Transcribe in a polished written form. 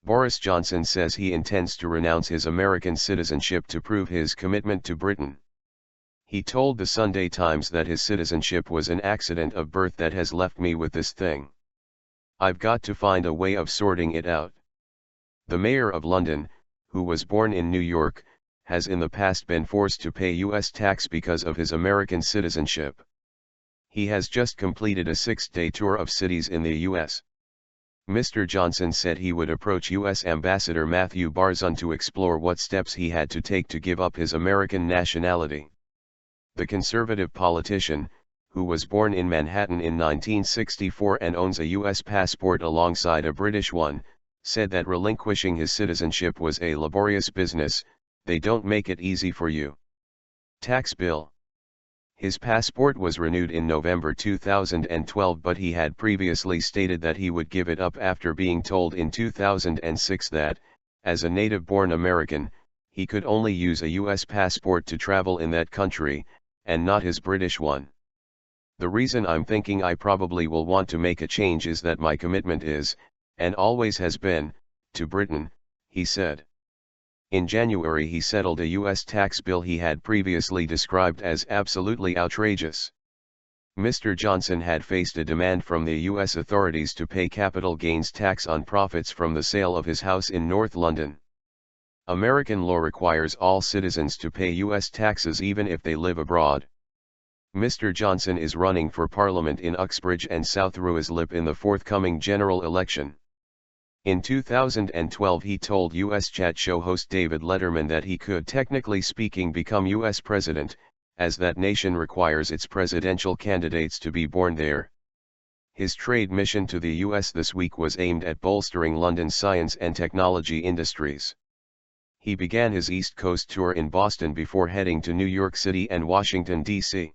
Boris Johnson says he intends to renounce his American citizenship to prove his commitment to Britain. He told the Sunday Times that his citizenship was an accident of birth that has left me with this thing. I've got to find a way of sorting it out. The mayor of London, who was born in New York, has in the past been forced to pay US tax because of his American citizenship. He has just completed a 6-day tour of cities in the US. Mr. Johnson said he would approach US Ambassador Matthew Barzun to explore what steps he had to take to give up his American nationality. The conservative politician, who was born in Manhattan in 1964 and owns a US passport alongside a British one, said that relinquishing his citizenship was a laborious business. They don't make it easy for you. Tax bill. His passport was renewed in November 2012, but he had previously stated that he would give it up after being told in 2006 that, as a native-born American, he could only use a US passport to travel in that country, and not his British one. The reason I'm thinking I probably will want to make a change is that my commitment is, and always has been, to Britain, he said. In January he settled a US tax bill he had previously described as absolutely outrageous. Mr. Johnson had faced a demand from the US authorities to pay capital gains tax on profits from the sale of his house in North London. American law requires all citizens to pay US taxes even if they live abroad. Mr. Johnson is running for Parliament in Uxbridge and South Ruislip in the forthcoming general election. In 2012 he told US chat show host David Letterman that he could technically speaking become US president, as that nation requires its presidential candidates to be born there. His trade mission to the US this week was aimed at bolstering London's science and technology industries. He began his East Coast tour in Boston before heading to New York City and Washington, D.C.